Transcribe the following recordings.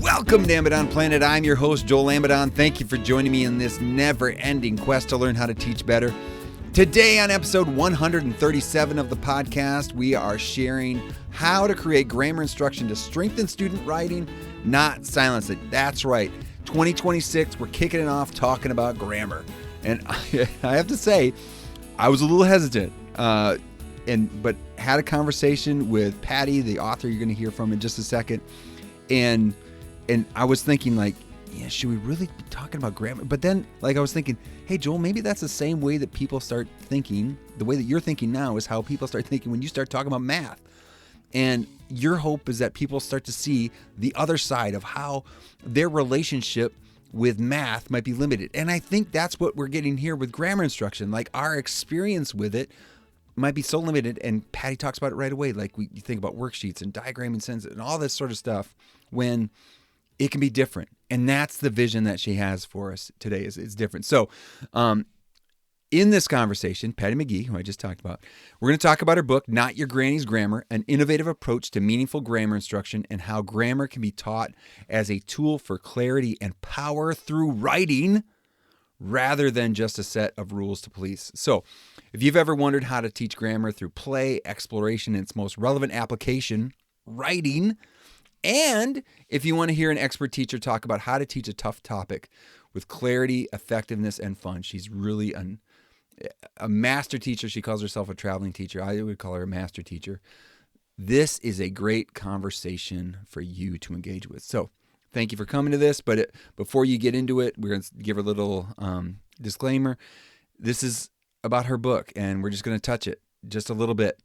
Welcome to Amidon Planet. I'm your host, Joel Amidon. Thank you for joining me in this never-ending quest to learn how to teach better. Today on episode 137 of the podcast, we are sharing how to create grammar instruction to strengthen student writing, not silence it. That's right. 2026, we're kicking it off talking about grammar. And I have to say, I was a little hesitant, but had a conversation with Patty, the author you're going to hear from in just a second. And I was thinking, like, yeah, should we really be talking about grammar? But then, like, I was thinking, hey, Joel, maybe that's the same way that people start thinking. The way that you're thinking now is how people start thinking when you start talking about math. And your hope is that people start to see the other side of how their relationship with math might be limited. And I think that's what we're getting here with grammar instruction. Like, our experience with it might be so limited. And Patty talks about it right away. Like, you think about worksheets and diagramming sentences and all this sort of stuff when it can be different. And that's the vision that she has for us today. It's different. So in this conversation, Patty McGee, who I just talked about, we're going to talk about her book, Not Your Granny's Grammar, an innovative approach to meaningful grammar instruction, and how grammar can be taught as a tool for clarity and power through writing rather than just a set of rules to police. So if you've ever wondered how to teach grammar through play, exploration, and its most relevant application, writing, and if you want to hear an expert teacher talk about how to teach a tough topic with clarity, effectiveness, and fun, she's really a master teacher. She calls herself a traveling teacher. I would call her a master teacher. This is a great conversation for you to engage with. So thank you for coming to this. But before you get into it, we're going to give her a little disclaimer. This is about her book, and we're just going to touch it just a little bit.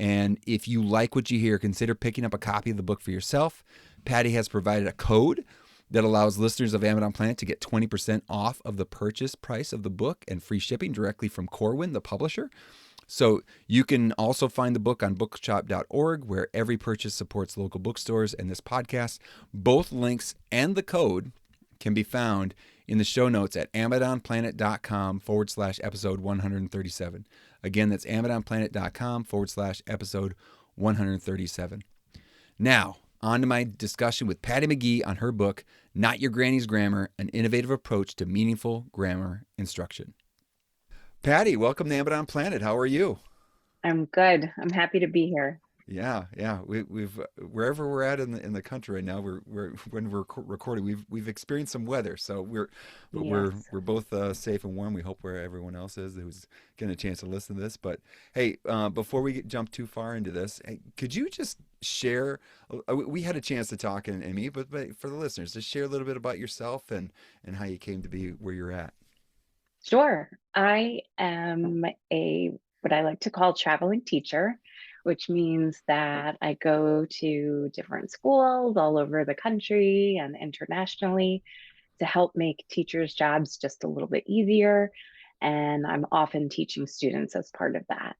And if you like what you hear, consider picking up a copy of the book for yourself. Patty has provided a code that allows listeners of Amidon Planet to get 20% off of the purchase price of the book and free shipping directly from Corwin, the publisher. So you can also find the book on bookshop.org, where every purchase supports local bookstores and this podcast. Both links and the code can be found in the show notes at amidonplanet.com/episode 137. Again, that's amidonplanet.com/episode 137. Now, on to my discussion with Patty McGee on her book, Not Your Granny's Grammar, an innovative approach to meaningful grammar instruction. Patty, welcome to Amidon Planet. How are you? I'm good. I'm happy to be here. Yeah. We've wherever we're at in the country right now, when we're recording, we've experienced some weather, so we're Yes. both safe and warm. We hope where everyone else is who's getting a chance to listen to this. But hey, before we jump too far into this, hey, could you just share? We had a chance to talk and me, but for the listeners, just share a little bit about yourself and how you came to be where you're at. Sure. I am what I like to call traveling teacher, which means that I go to different schools all over the country and internationally to help make teachers' jobs just a little bit easier. And I'm often teaching students as part of that.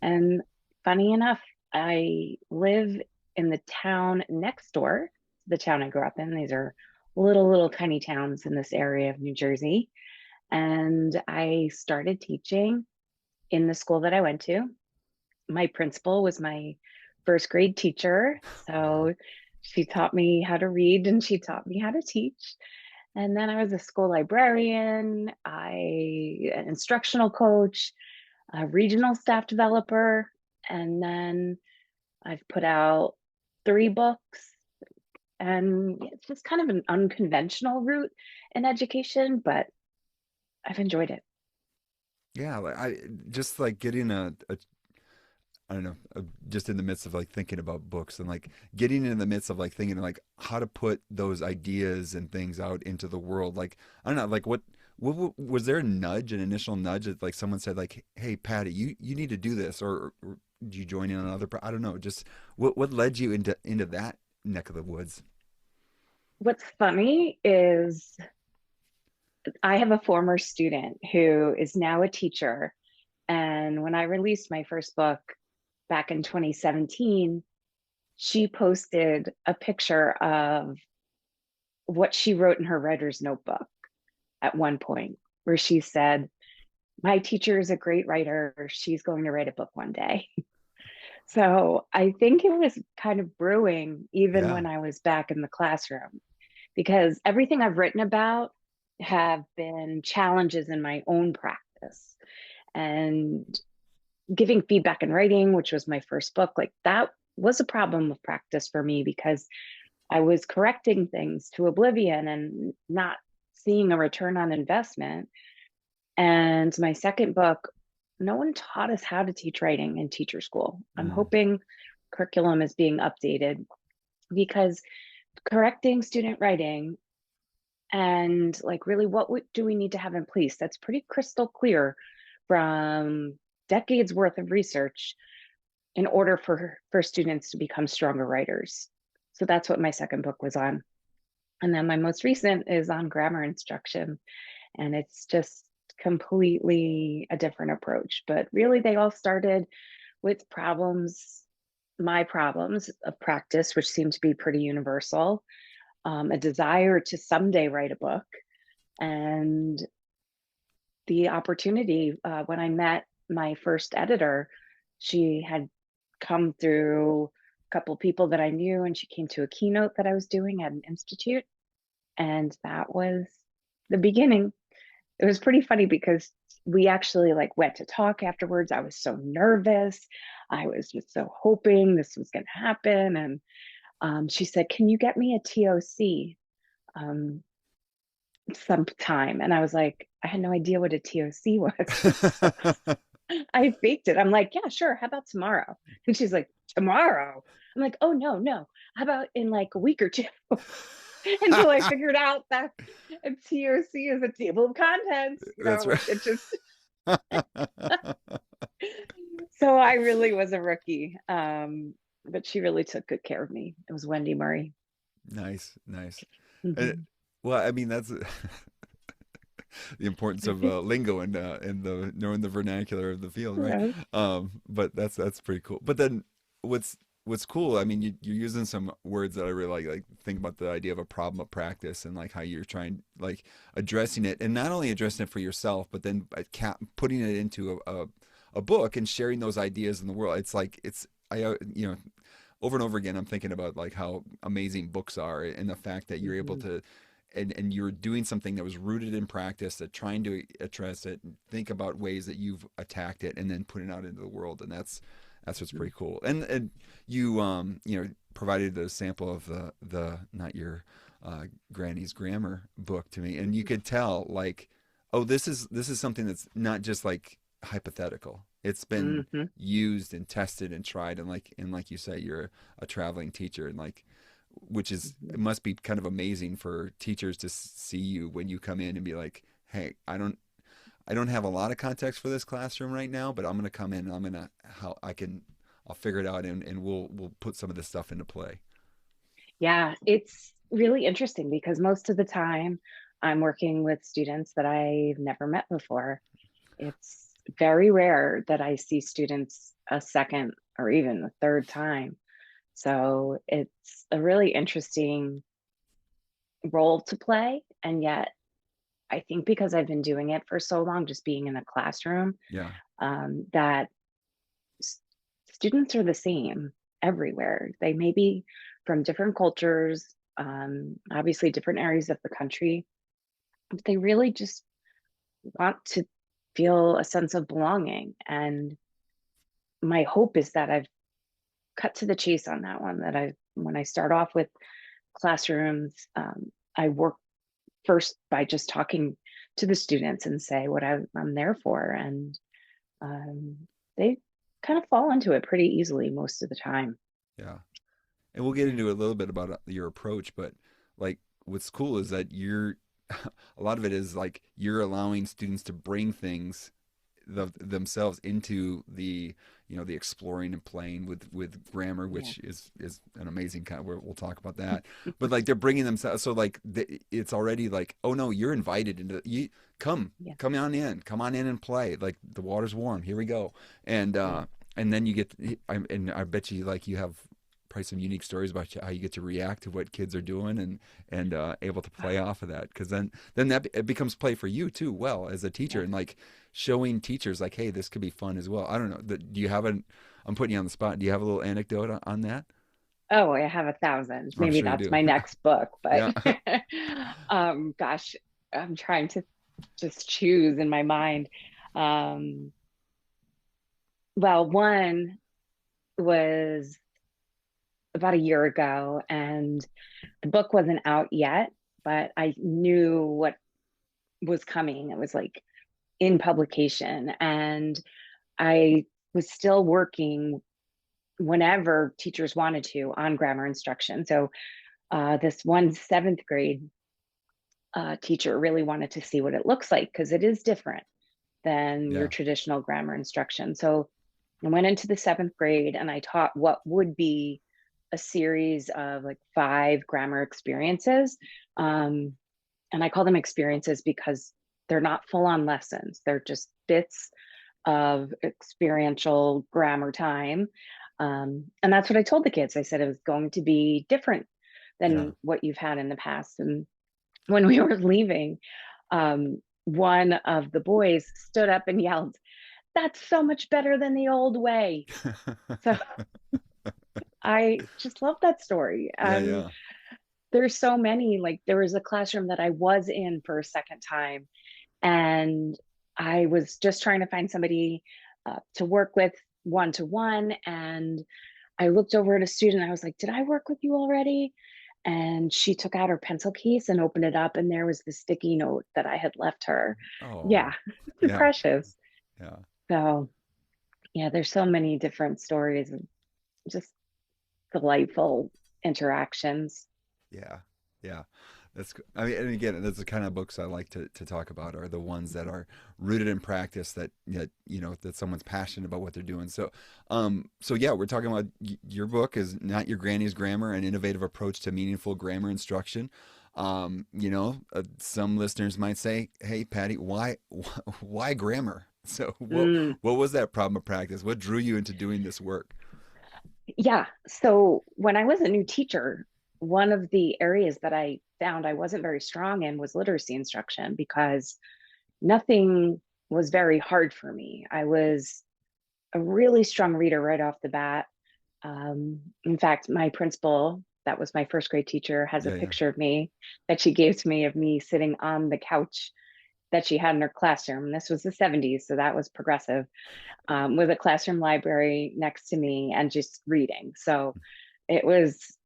And funny enough, I live in the town next door to the town I grew up in. These are little tiny towns in this area of New Jersey. And I started teaching in the school that I went to. My principal was my first grade teacher. So she taught me how to read and she taught me how to teach. And then I was a school librarian, an instructional coach, a regional staff developer, and then I've put out 3 books. And it's just kind of an unconventional route in education, but I've enjoyed it. Yeah, I just like getting I don't know, just in the midst of like thinking about books and like getting in the midst of like thinking like how to put those ideas and things out into the world. Like, I don't know, like what was there a nudge, an initial nudge that like someone said like, hey, Patty, you need to do this, or did you join in on I don't know, just what led you into that neck of the woods? What's funny is I have a former student who is now a teacher. And when I released my first book back in 2017, she posted a picture of what she wrote in her writer's notebook at one point, where she said, my teacher is a great writer. She's going to write a book one day. So I think it was kind of brewing even Yeah. when I was back in the classroom, because everything I've written about have been challenges in my own practice. And giving feedback in writing, which was my first book, like that was a problem of practice for me because I was correcting things to oblivion and not seeing a return on investment. And my second book, no one taught us how to teach writing in teacher school. I'm Mm. hoping curriculum is being updated because correcting student writing and like really do we need to have in place that's pretty crystal clear from decades worth of research in order for students to become stronger writers. So that's what my second book was on. And then my most recent is on grammar instruction. And it's just completely a different approach. But really, they all started with problems, my problems of practice, which seem to be pretty universal, a desire to someday write a book, and the opportunity when I met my first editor. She had come through a couple of people that I knew, and she came to a keynote that I was doing at an institute, and that was the beginning. It was pretty funny because we actually like went to talk afterwards. I was so nervous. I was just so hoping this was going to happen, and she said, "Can you get me a TOC um, sometime?" And I was like, I had no idea what a TOC was. So I faked it. I'm like, "Yeah, sure. How about tomorrow?" And she's like, "Tomorrow?" I'm like, "Oh, no, no. How about in like a week or two?" Until I figured out that a TOC is a table of contents, That's right. like it just, so I really was a rookie. But she really took good care of me. It was Wendy Murray. Nice, nice. Uh, Mhm. well, I mean, that's the importance of lingo and the knowing the vernacular of the field, right? Yeah. But that's pretty cool. But then what's cool? I mean, you're using some words that I really like think about the idea of a problem of practice and like how you're trying like addressing it, and not only addressing it for yourself, but then putting it into a book and sharing those ideas in the world. It's like it's I you know over and over again, I'm thinking about like how amazing books are and the fact that you're able Mhm. to and you're doing something that was rooted in practice, that trying to address it and think about ways that you've attacked it and then putting it out into the world. And that's what's Mhm. pretty cool. And you provided the sample of the not your granny's grammar book to me, and you could tell like, oh, this is something that's not just like hypothetical. It's been Mhm. used and tested and tried, and like you say, you're a traveling teacher, and like which is Mhm. it must be kind of amazing for teachers to see you when you come in and be like, hey, I don't have a lot of context for this classroom right now, but I'm going to come in and I'm going to how I can I'll figure it out, and we'll put some of this stuff into play. Yeah, it's really interesting because most of the time I'm working with students that I've never met before. It's very rare that I see students a second or even a third time. So it's a really interesting role to play. And yet, I think because I've been doing it for so long, just being in a classroom, Yeah. that s- students are the same everywhere. They may be from different cultures, obviously different areas of the country, but they really just want to feel a sense of belonging. And my hope is that I've cut to the chase on that one, that when I start off with classrooms, I work first by just talking to the students and say what I'm there for. And um, they kind of fall into it pretty easily most of the time. Yeah. And we'll get into a little bit about your approach, but like what's cool is that you're a lot of it is like you're allowing students to bring things themselves into the exploring and playing with grammar, Yeah. which is an amazing kind of, we'll talk about that. But like they're bringing themselves, so like it's already like, oh no, you're invited into you come Yeah. come on in and play, like the water's warm, here we go. and Yeah. uh and then you get and I bet you like you have probably some unique stories about how you get to react to what kids are doing and able to play off of that, because then that it becomes play for you too, well, as a teacher, Yeah. and like showing teachers like, hey, this could be fun as well. I don't know. Do you have an? I'm putting you on the spot. Do you have a little anecdote on that? Oh, I have 1,000. I'm Maybe sure you that's do. my next book, but Yeah. gosh, I'm trying to just choose in my mind. Um, well, one was about a year ago, and the book wasn't out yet, but I knew what was coming. It was like in publication, and I was still working whenever teachers wanted to on grammar instruction. So this one seventh grade teacher really wanted to see what it looks like because it is different than your Yeah. traditional grammar instruction. So I went into the seventh grade and I taught what would be a series of like 5 grammar experiences. Um, and I call them experiences because they're not full on lessons, they're just bits of experiential grammar time. And that's what I told the kids. I said it was going to be different Yeah. than what you've had in the past. And when we were leaving, one of the boys stood up and yelled, "That's so much better than the old way." So I just love that story. Yeah. And Yeah. there's so many, like there was a classroom that I was in for a second time, and I was just trying to find somebody to work with one to one. And I looked over at a student. I was like, "Did I work with you already?" And she took out her pencil case and opened it up, and there was the sticky note that I had left her. Oh. Yeah, Yeah. precious. Yeah. So, yeah, there's so many different stories and just delightful interactions. Yeah. Yeah. I mean, and again, that's the kind of books I like to talk about, are the ones that are rooted in practice, that someone's passionate about what they're doing. So yeah, we're talking about your book is Not Your Granny's Grammar: An Innovative Approach to Meaningful Grammar Instruction. Some listeners might say, hey, Patty, why grammar? So Mm. what was that problem of practice? What drew you into doing this work? Yeah. So when I was a new teacher, one of the areas that I found I wasn't very strong in was literacy instruction because nothing was very hard for me. I was a really strong reader right off the bat. In fact, my principal, that was my first grade teacher, has a Yeah, yeah, picture of me that she gave to me of me sitting on the couch that she had in her classroom. And this was the 70s, so that was progressive, with a classroom library next to me and just reading. So it was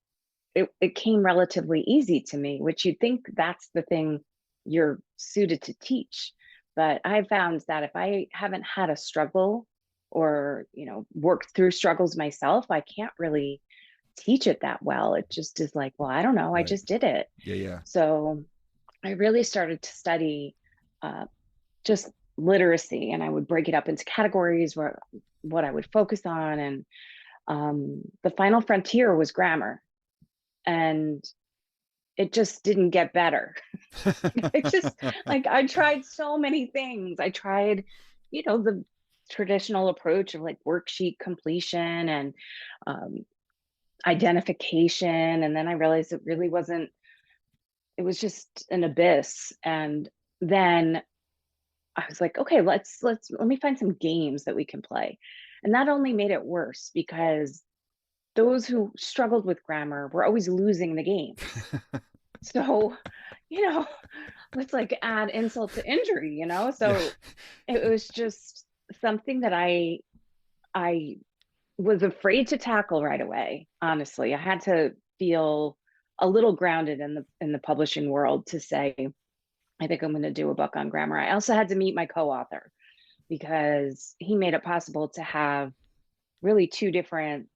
it came relatively easy to me, which you'd think that's the thing you're suited to teach. But I found that if I haven't had a struggle or, worked through struggles myself, I can't really teach it that well. It just is like, well, I don't know, I right. just did it. Yeah, yeah, So I really started to study uh, just literacy, and I would break it up into categories where what I would focus on. And the final frontier was grammar. And it just didn't get better. It just, like, I tried so many things. I tried, the traditional approach of like worksheet completion and um, identification. And then I realized it really wasn't, it was just an abyss. And then I was like, okay, let me find some games that we can play. And that only made it worse because those who struggled with grammar were always losing the game. So, you know, let's like add insult to injury. yeah, So it was just something that I was afraid to tackle right away. Honestly, I had to feel a little grounded in the publishing world to say, I think I'm going to do a book on grammar. I also had to meet my co-author because he made it possible to have really 2 different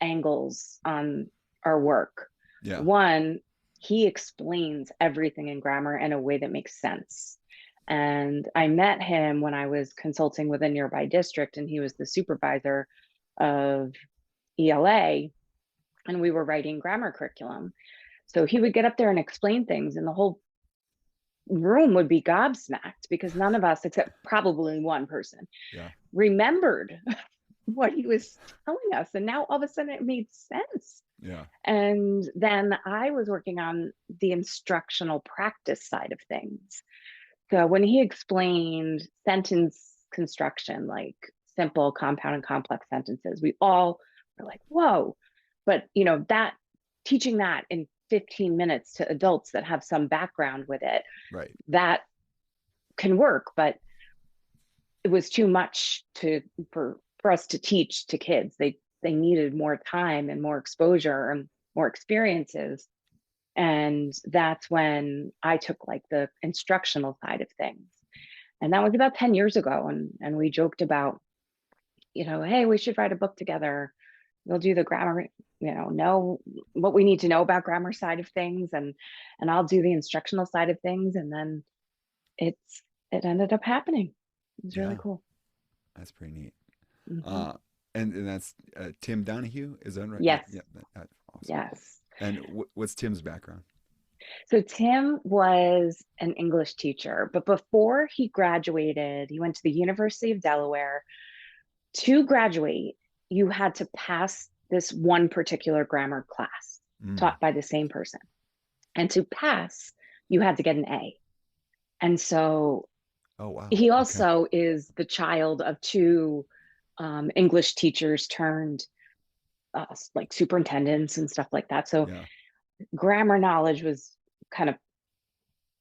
angles on our work. yeah. One, he explains everything in grammar in a way that makes sense. And I met him when I was consulting with a nearby district, and he was the supervisor of ELA, and we were writing grammar curriculum. So he would get up there and explain things, and the whole room would be gobsmacked because none of us, except probably one person, Yeah. remembered what he was telling us. And now all of a sudden it made sense. Yeah. And then I was working on the instructional practice side of things. So when he explained sentence construction, like simple, compound, and complex sentences, we all were like, whoa. But that teaching that in 15 minutes to adults that have some background with it, Right. that can work, but it was too much for us to teach to kids. They needed more time and more exposure and more experiences. And that's when I took like the instructional side of things. And that was about 10 years ago. And we joked about, hey, we should write a book together. We'll do the grammar, know what we need to know about grammar side of things, and I'll do the instructional side of things. And then it ended up happening. It was really Yeah. cool. That's pretty neat. Hmm. Uh, and that's Tim Donahue, is that right? Yes. Yeah, that's awesome. Yes. And what's Tim's background? So Tim was an English teacher, but before he graduated, he went to the University of Delaware. To graduate, you had to pass this one particular grammar class Mm. taught by the same person. And to pass, you had to get an A. And so Oh, wow. he Okay. also is the child of two English teachers turned like superintendents and stuff like that. So Yeah. grammar knowledge was kind of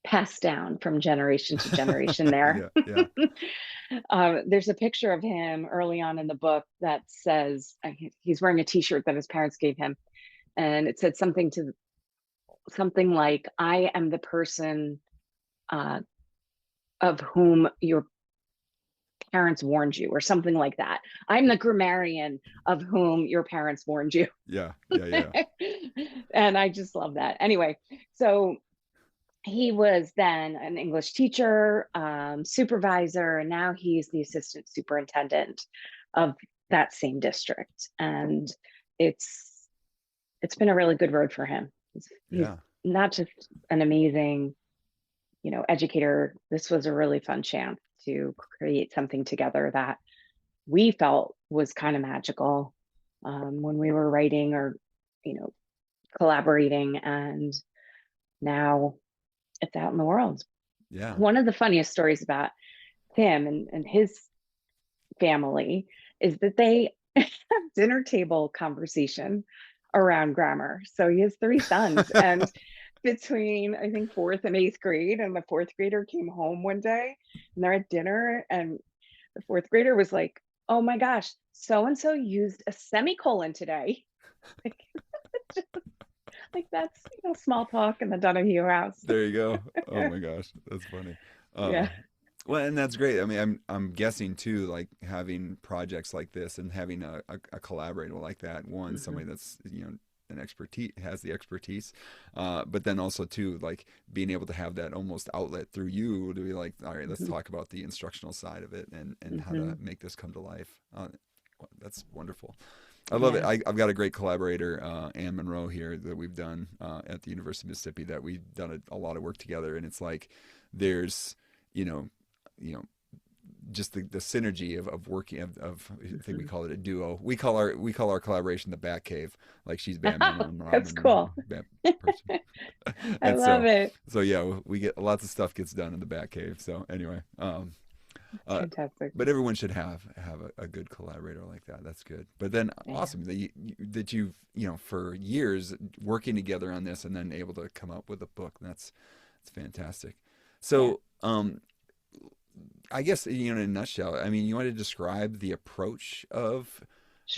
passed down from generation to generation there. Yeah. Yeah. There's a picture of him early on in the book that says he's wearing a t-shirt that his parents gave him. And it said something like, I am the person uh, of whom your parents warned you, or something like that. I'm the grammarian of whom your parents warned you. Yeah. Yeah. Yeah. And I just love that. Anyway, so he was then an English teacher, supervisor, and now he's the assistant superintendent of that same district. And it's it's been a really good road for him. He's Yeah. not just an amazing, educator. This was a really fun chance to create something together that we felt was kind of magical when we were writing or, you know, collaborating. And now it's out in the world. Yeah. One of the funniest stories about Tim and his family is that they have dinner table conversation around grammar. So he has three sons, and between I think fourth and eighth grade, and the fourth grader came home one day and they're at dinner, and the fourth grader was like, "Oh my gosh, so and so used a semicolon today." Like, like that's small talk in the Donahue house. There you go. Oh my gosh, that's funny. Uh, Yeah. well, and that's great. I mean, I'm guessing too, like having projects like this and having a collaborator like that. One, Hmm. somebody that's an expertise has the expertise, but then also too, like being able to have that almost outlet through you to be like, all right, let's Hmm. talk about the instructional side of it and how Hmm. to make this come to life. That's wonderful. I love it. Yeah. I've got a great collaborator, Ann Monroe here that we've done at the University of Mississippi that we've done a lot of work together. And it's like there's, you know, you know, just the synergy of working of I think we Hmm. call it a duo. We call our collaboration the Bat Cave. Like she's Batman and That's Robin, cool. Bat person. I And love it. so yeah, we get lots of stuff gets done in the Bat Cave. So anyway, That's uh, fantastic. but everyone should have a good collaborator like that. That's good. But then Yeah. awesome that that you've for years working together on this and then able to come up with a book. That's fantastic. Yeah. So I guess in a nutshell, I mean, you want to describe the approach of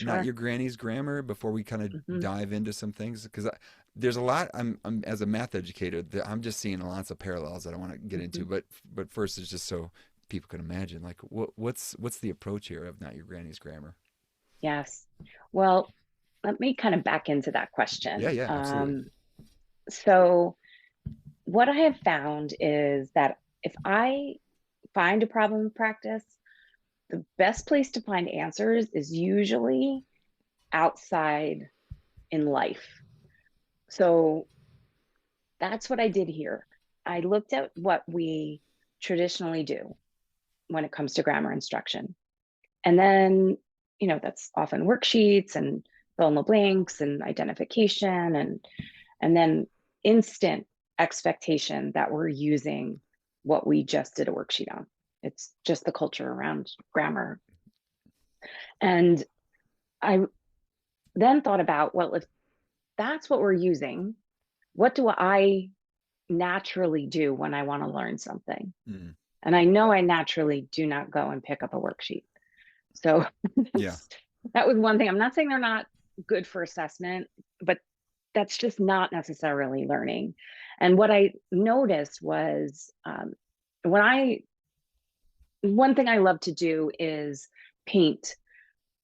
not Sure. your granny's grammar before we kind of Hmm. dive into some things because there's a lot. I'm as a math educator, I'm just seeing lots of parallels that I want to get Hmm. into. But first, it's just so people can imagine, like what's the approach here of not your granny's grammar? Yes. Well, let me kind of back into that Yeah, question. yeah, absolutely. So, what I have found is that if I find a problem in practice, the best place to find answers is usually outside in life. So, that's what I did here. I looked at what we traditionally do when it comes to grammar instruction. And then, that's often worksheets and fill in the blanks and identification and then instant expectation that we're using what we just did a worksheet on. It's just the culture around grammar. And I then thought about, well, if that's what we're using, what do I naturally do when I want to learn something? Mm. And I know I naturally do not go and pick up a worksheet. So Yeah. that was one thing. I'm not saying they're not good for assessment, but that's just not necessarily learning. And what I noticed was one thing I love to do is paint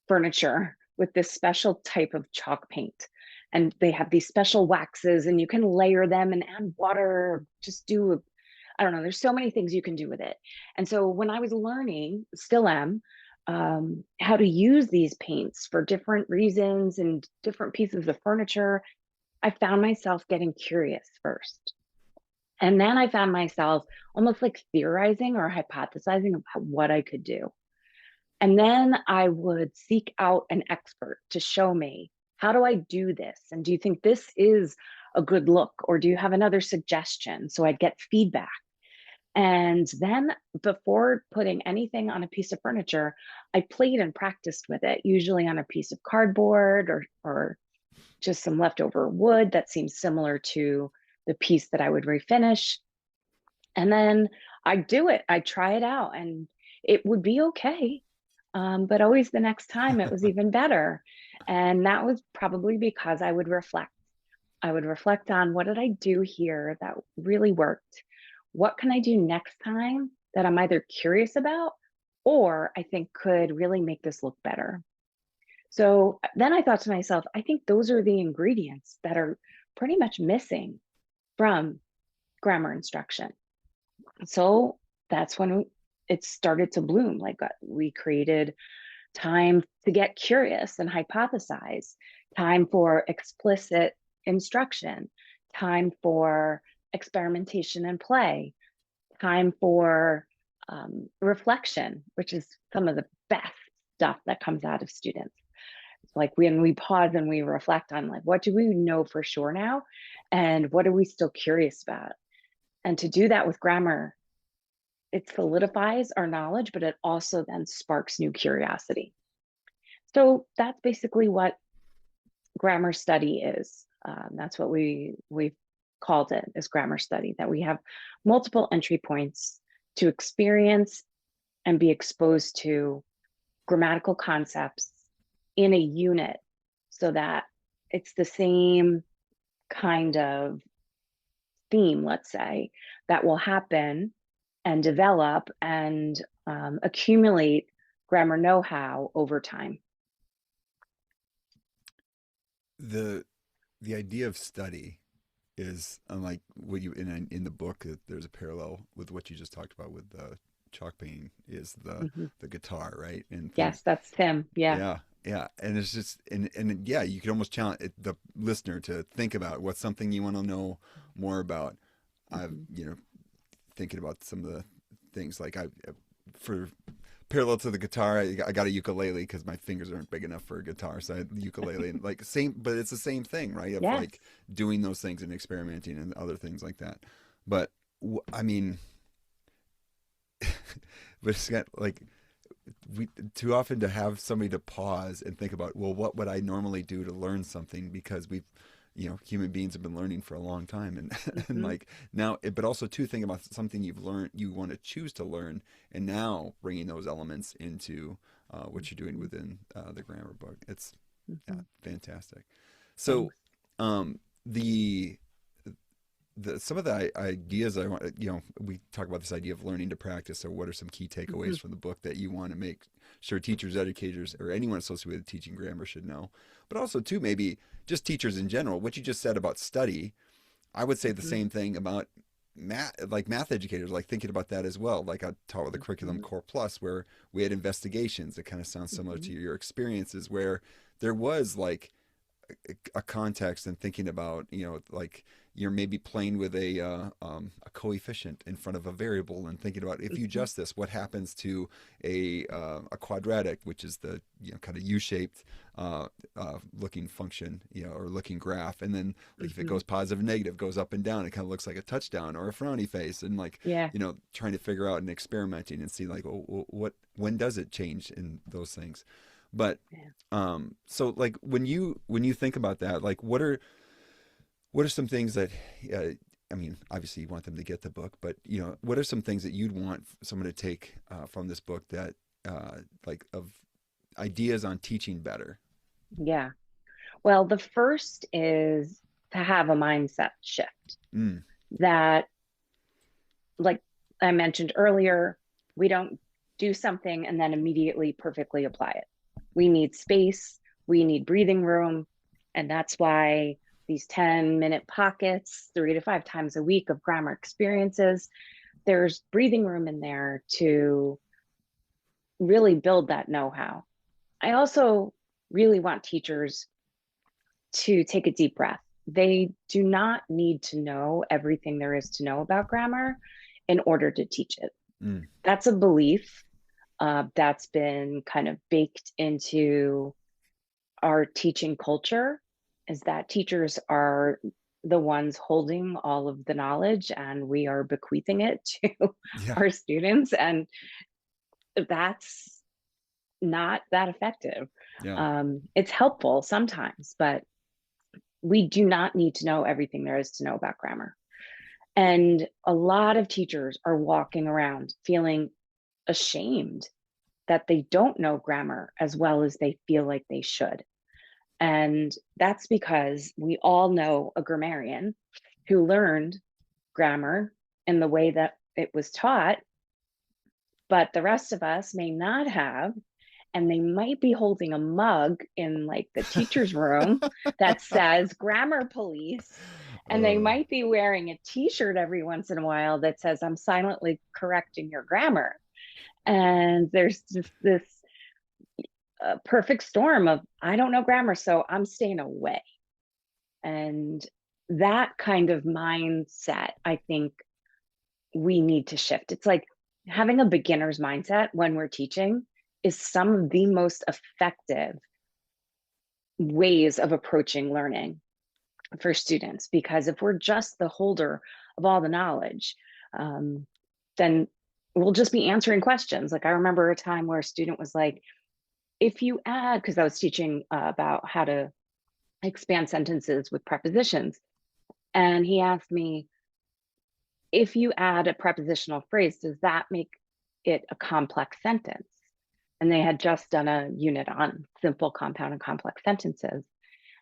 furniture with this special type of chalk paint. And they have these special waxes, and you can layer them and add water, just do, I don't know, there's so many things you can do with it. And so when I was learning, still am, how to use these paints for different reasons and different pieces of furniture, I found myself getting curious first. And then I found myself almost like theorizing or hypothesizing about what I could do. And then I would seek out an expert to show me, how do I do this? And do you think this is a good look? Or do you have another suggestion? So I'd get feedback. And then before putting anything on a piece of furniture, I played and practiced with it, usually on a piece of cardboard or just some leftover wood that seems similar to the piece that I would refinish. And then I'd do it, I'd try it out, and it would be okay. But always the next time it was even better. And that was probably because I would reflect. I would reflect on, what did I do here that really worked? What can I do next time that I'm either curious about or I think could really make this look better? So then I thought to myself, I think those are the ingredients that are pretty much missing from grammar instruction. So that's when it started to bloom. Like we created time to get curious and hypothesize, time for explicit instruction, time for experimentation and play, time for reflection, which is some of the best stuff that comes out of students. It's like when we pause and we reflect on, like, what do we know for sure now? And what are we still curious about? And to do that with grammar, it solidifies our knowledge, but it also then sparks new curiosity. So that's basically what grammar study is. That's what we've called it, is grammar study, that we have multiple entry points to experience and be exposed to grammatical concepts in a unit, so that it's the same kind of theme, let's say, that will happen and develop and accumulate grammar know-how over time. The idea of study is unlike what you in the book. There's a parallel with what you just talked about with the chalk painting. Is the guitar, right? And yes, that's Tim. Yeah. Yeah, and it's just and yeah, you can almost challenge the listener to think about what's something you want to know more about. I've thinking about some of the things, like for parallel to the guitar, I got a ukulele because my fingers aren't big enough for a guitar, so I had the ukulele, and like same, but it's the same thing, right? Of Yes. like doing those things and experimenting and other things like that. But I mean, but it's got like we too often to have somebody to pause and think about, well, what would I normally do to learn something? Because we've, human beings have been learning for a long time, and like now, but also to think about something you've learned, you want to choose to learn, and now bringing those elements into what you're doing within the grammar book. It's fantastic. So the some of the ideas I want, we talk about this idea of learning to practice. So what are some key takeaways from the book that you want to make sure teachers, educators, or anyone associated with teaching grammar should know? But also too, maybe just teachers in general, what you just said about study, I would say the same thing about math educators, like thinking about that as well. Like I taught with the Curriculum Core Plus, where we had investigations that kind of sound similar to your experiences, where there was like a context and thinking about, like you're maybe playing with a coefficient in front of a variable and thinking about if you Mhm. adjust this, what happens to a quadratic, which is the kind of U-shaped looking function, or looking graph, and then like if it Mhm. goes positive, negative, goes up and down, it kind of looks like a touchdown or a frowny face, and like Yeah. trying to figure out and experimenting and see like, oh, when does it change in those things. But Yeah. so like when you think about that, like what are some things that uh, I mean, obviously you want them to get the book, but what are some things that you'd want someone to take from this book that like of ideas on teaching better? Yeah. Well, the first is to have a mindset shift Mm, that, like I mentioned earlier, we don't do something and then immediately perfectly apply it. We need space, we need breathing room. And that's why these 10-minute pockets, 3 to 5 times a week of grammar experiences, there's breathing room in there to really build that know how. I also really want teachers to take a deep breath. They do not need to know everything there is to know about grammar in order to teach it. mm, That's a belief that's been kind of baked into our teaching culture, is that teachers are the ones holding all of the knowledge and we are bequeathing it to yeah, our students. And that's not that effective. yeah, It's helpful sometimes, but we do not need to know everything there is to know about grammar. And a lot of teachers are walking around feeling ashamed that they don't know grammar as well as they feel like they should. And that's because we all know a grammarian who learned grammar in the way that it was taught, but the rest of us may not have. And they might be holding a mug in like the teacher's room that says grammar police. And they uh, might be wearing a t-shirt every once in a while that says, I'm silently correcting your grammar. And there's just this perfect storm of, I don't know grammar, so I'm staying away. And that kind of mindset, I think we need to shift. It's like having a beginner's mindset when we're teaching is some of the most effective ways of approaching learning for students. Because if we're just the holder of all the knowledge, um, then we'll just be answering questions. Like I remember a time where a student was like, if you add, because I was teaching about how to expand sentences with prepositions, and he asked me, if you add a prepositional phrase, does that make it a complex sentence? And they had just done a unit on simple, compound, and complex sentences.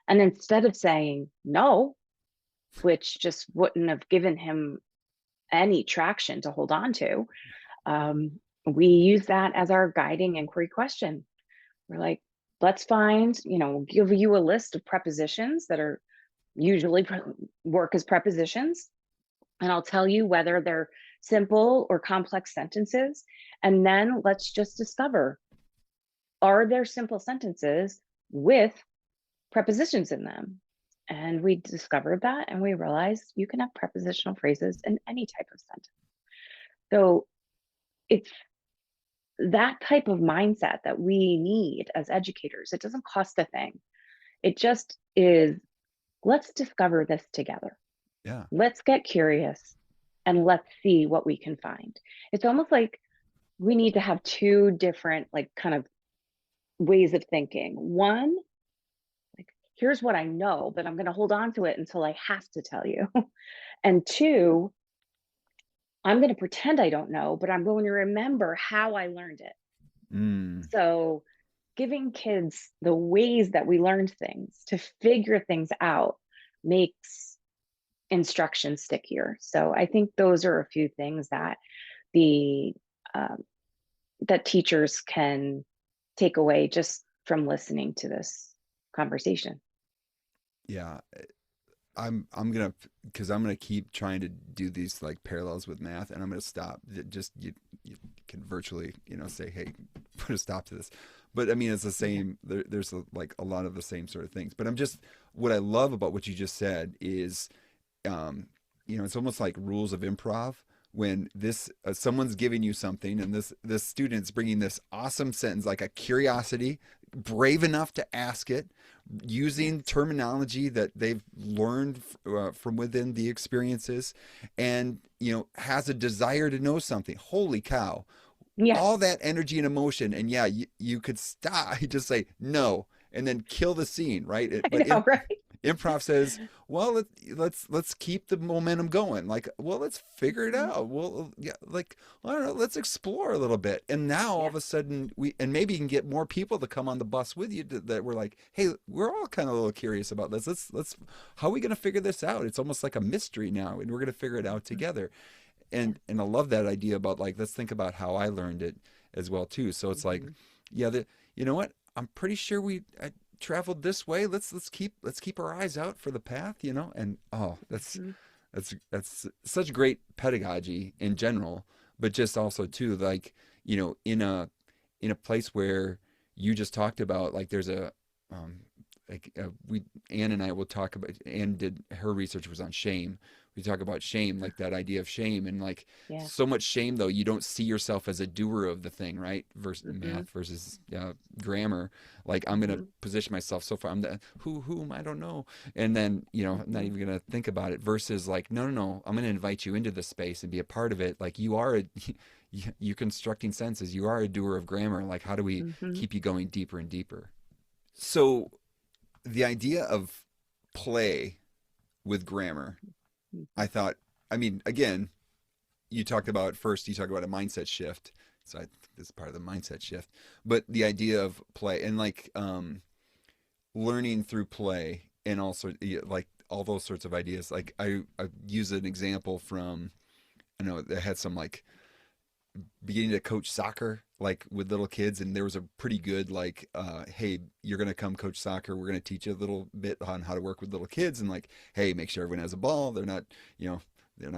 And instead of saying no, which just wouldn't have given him any traction to hold on to, we use that as our guiding inquiry question. We're like, let's find, we'll give you a list of prepositions that are usually work as prepositions, and I'll tell you whether they're simple or complex sentences. And then let's just discover, are there simple sentences with prepositions in them? And we discovered that and we realized you can have prepositional phrases in any type of sentence. So it's that type of mindset that we need as educators. It doesn't cost a thing. It just is, let's discover this together. yeah, Let's get curious and let's see what we can find. It's almost like we need to have two different, like, kind of ways of thinking. One, like, here's what I know, but I'm going to hold on to it until I have to tell you. And two, I'm going to pretend I don't know, but I'm going to remember how I learned it. mm, So, giving kids the ways that we learned things to figure things out makes instruction stickier. So, I think those are a few things that the um, that teachers can take away just from listening to this conversation. yeah. I'm gonna because I'm gonna keep trying to do these like parallels with math, and I'm gonna stop. Just you can virtually say, hey, put a stop to this. but I mean, it's the same. There's like a lot of the same sort of things. But what I love about what you just said is, it's almost like rules of improv. When this someone's giving you something, and this student's bringing this awesome sentence, like a curiosity, brave enough to ask it, using terminology that they've learned from within the experiences, and has a desire to know something. Holy cow! All Yes. that energy and emotion, and yeah, you could stop, just say no, and then kill the scene, right? I know, right? Improv says, well, let's keep the momentum going. Like, well, let's figure it Mhm. out. Well, yeah, like, I don't know, let's explore a little bit. And now all Yeah. of a sudden and maybe you can get more people to come on the bus with you that we're like, hey, we're all kind of a little curious about this. Let's how are we going to figure this out? It's almost like a mystery now, and we're going to figure it out together. Yeah. And I love that idea about, like, let's think about how I learned it as well too. So it's like, Hmm. yeah, you know what? I'm pretty sure I traveled this way. Let's keep our eyes out for the path, And oh, Hmm. that's such great pedagogy in general, but just also too, like, in a place where you just talked about, like, there's a um like we Anne and I will talk about. Anne did her research was on shame. We talk about shame, like that idea of shame, and like Yeah. so much shame, though you don't see yourself as a doer of the thing, right? Versus Hmm. math versus grammar. Like, I'm gonna Hmm. position myself so far. I'm the whom I don't know, and then I'm not Hmm. even gonna think about it. Versus, like, no, no, no, I'm gonna invite you into this space and be a part of it. Like, you are you constructing senses. You are a doer of grammar. Like, how do we Hmm. keep you going deeper and deeper? So the idea of play with grammar, I thought, I mean, again, you talked about first, you talked about a mindset shift. So I think this is part of the mindset shift. But the idea of play and, like, learning through play, and also, yeah, like, all those sorts of ideas. Like, I use an example from, I know that had some, like, beginning to coach soccer, like, with little kids, and there was a pretty good, like, hey, you're gonna come coach soccer, we're gonna teach you a little bit on how to work with little kids, and, like, hey, make sure everyone has a ball. They're not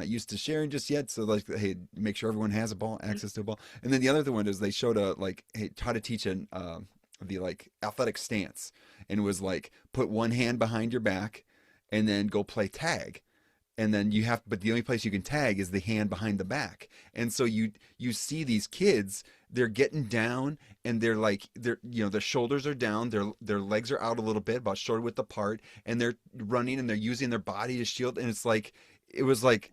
used to sharing just yet, so, like, hey, make sure everyone has a ball, access to a ball. And then the other one is they showed like, hey, how to teach the, like, athletic stance, and it was like, put one hand behind your back and then go play tag, and then but the only place you can tag is the hand behind the back. And so you see these kids, they're getting down, and they're like, their shoulders are down, their legs are out a little bit, about shoulder width apart, and they're running, and they're using their body to shield. And it's like, it was like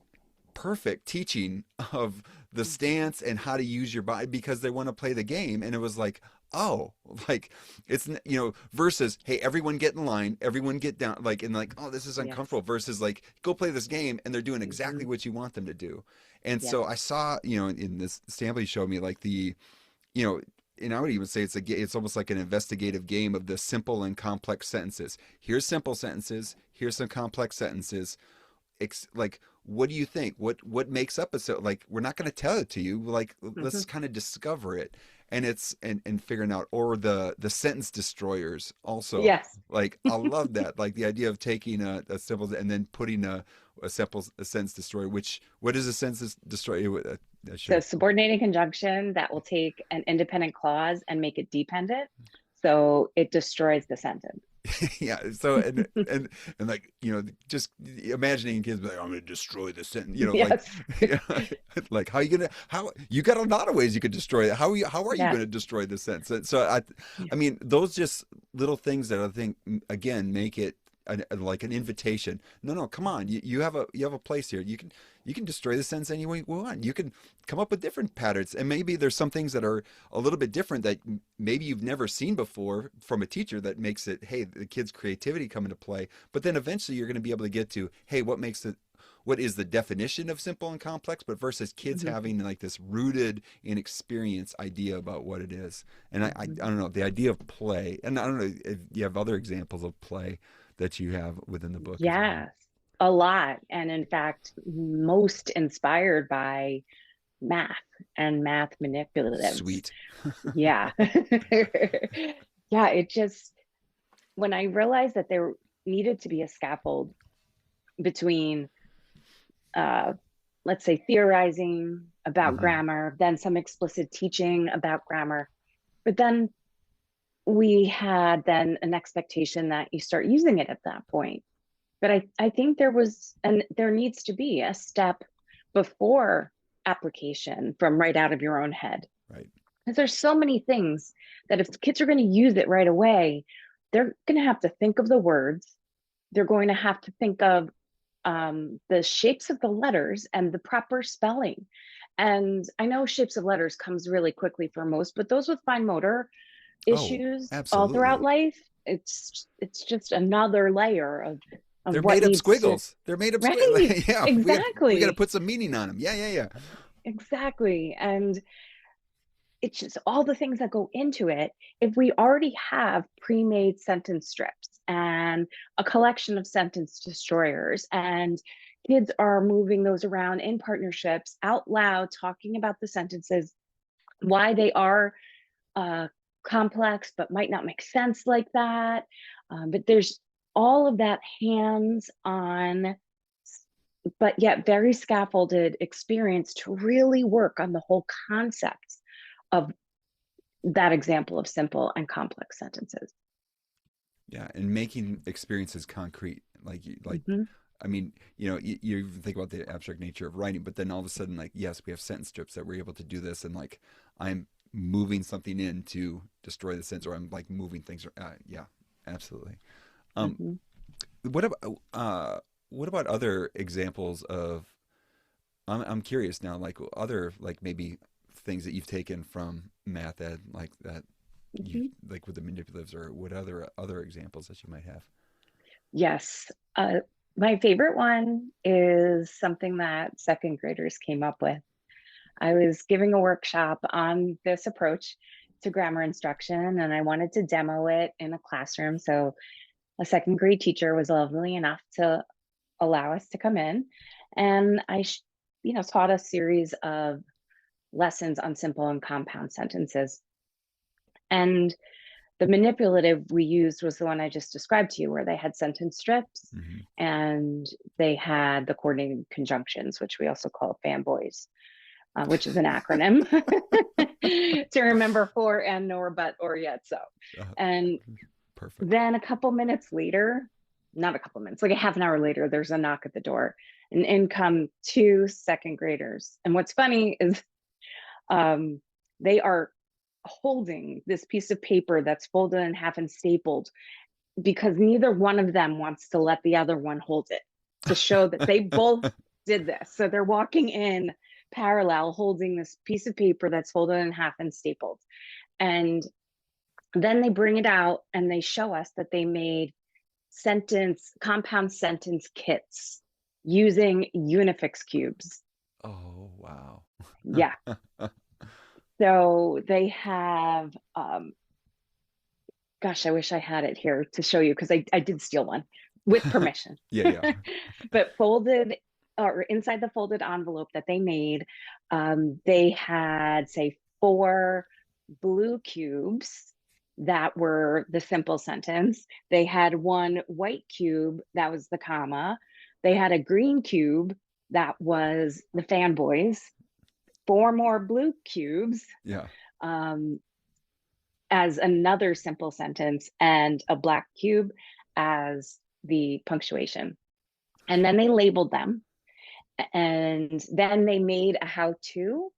perfect teaching of the Hmm. stance and how to use your body, because they want to play the game. And it was like, oh, like, it's, versus, hey, everyone get in line, everyone get down, like, and, like, oh, this is Yes. uncomfortable, versus, like, go play this game, and they're doing exactly Hmm. what you want them to do. And Yes. so I saw, in this sample you showed me, like, you know and I would even say it's almost like an investigative game of the simple and complex sentences. Here's simple sentences, here's some complex sentences. Like, what do you think? What makes up a, so, like, we're not going to tell it to you. Like, Hmm. let's kind of discover it. And it's and figuring out, or the sentence destroyers also. Yes. Like, I love that, like, the idea of taking a simple and then putting a sentence destroyer. Which, what is a sentence destroyer? I should So have. subordinating conjunction that will take an independent clause and make it dependent. So it destroys the sentence. Yeah. So, and like, just imagining kids be like, I'm gonna destroy this sentence, like, Yes. like, how you got a lot of ways you could destroy it. How are you Yes. gonna destroy this sentence? So I mean, those just little things that I think, again, make it like an invitation. No, no, come on, you have a place here. You can destroy the sentence any way you want. You can come up with different patterns, and maybe there's some things that are a little bit different that maybe you've never seen before from a teacher, that makes it, hey, the kids' creativity come into play. But then eventually you're going to be able to get to, hey, what is the definition of simple and complex, but versus kids Hmm. having, like, this rooted in experience idea about what it is. And I Hmm. don't know, the idea of play, and I don't know if you have other examples of play that you have within the book as well. Yes, a lot. And in fact, most inspired by math and math manipulatives. Sweet. Yeah. Yeah, it just, when I realized that there needed to be a scaffold between, uh, let's say, theorizing about Hmm. grammar, then some explicit teaching about grammar, but then we had then an expectation that you start using it at that point. But I think there was, and there needs to be a step before application from right out of your own head. Right. Because there's so many things that if kids are going to use it right away, they're going to have to think of the words. They're going to have to think of the shapes of the letters and the proper spelling. And I know shapes of letters comes really quickly for most, but those with fine motor Oh, issues all throughout absolutely. life, it's just another layer of They're what made up needs to, squiggles. They're made up right? squiggles. Yeah, we got to Exactly. put some meaning on them. Yeah, yeah, yeah. Exactly. And it's just all the things that go into it. If we already have pre-made sentence strips and a collection of sentence destroyers, and kids are moving those around in partnerships out loud, talking about the sentences, why they are uh, complex but might not make sense like that. But there's all of that hands on, but yet very scaffolded experience to really work on the whole concept of that example of simple and complex sentences. Yeah, and making experiences concrete, like Mm-hmm. I mean, you even think about the abstract nature of writing, but then all of a sudden, like, yes, we have sentence strips that we're able to do this, and like, I'm moving something in to destroy the sentence, or I'm like moving things. Yeah, absolutely. Um, Mm-hmm. what about other examples of? I'm curious now, like other like maybe things that you've taken from math ed, like that you Mm-hmm. like with the manipulatives, or what other examples that you might have. Yes. My favorite one is something that second graders came up with. I was giving a workshop on this approach to grammar instruction, and I wanted to demo it in a classroom. So a second grade teacher was lovely enough to allow us to come in, and taught a series of lessons on simple and compound sentences. And the manipulative we used was the one I just described to you, where they had sentence strips Hmm. and they had the coordinated conjunctions, which we also call fanboys, which is an acronym to remember for and nor, but, or yet so. Uh, And Perfect. then a couple minutes later, not a couple minutes, like a half an hour later, there's a knock at the door, and in come two second graders. And what's funny is they are holding this piece of paper that's folded in half and stapled because neither one of them wants to let the other one hold it, to show that they both did this. So they're walking in parallel holding this piece of paper that's folded in half and stapled. And then they bring it out and they show us that they made compound sentence kits using Unifix cubes. Oh, wow. Yeah. So they have, gosh, I wish I had it here to show you because I did steal one with permission. Yeah, yeah. But folded or inside the folded envelope that they made, they had, say, four blue cubes that were the simple sentence. They had one white cube that was the comma. They had a green cube that was the fanboys, four more blue cubes Yeah. um, as another simple sentence, and a black cube as the punctuation. And then they labeled them. And then they made a how to,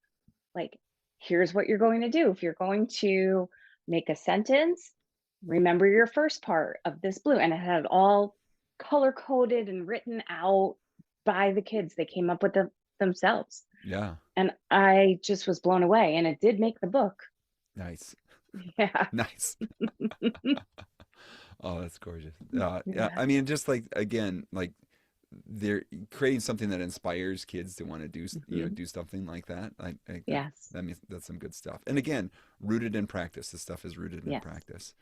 like, here's what you're going to do. If you're going to make a sentence, remember your first part of this blue. And it had all color coded and written out by the kids. They came up with them themselves. Yeah. And I just was blown away. And it did make the book. Nice. Yeah. Nice. Oh, that's gorgeous. Yeah. Yeah. I mean, just like, again, like they're creating something that inspires kids to want to do, Mm-hmm. do something like that. I that, Yes. that means that's some good stuff. And again, rooted in practice. This stuff is rooted in Yes. practice.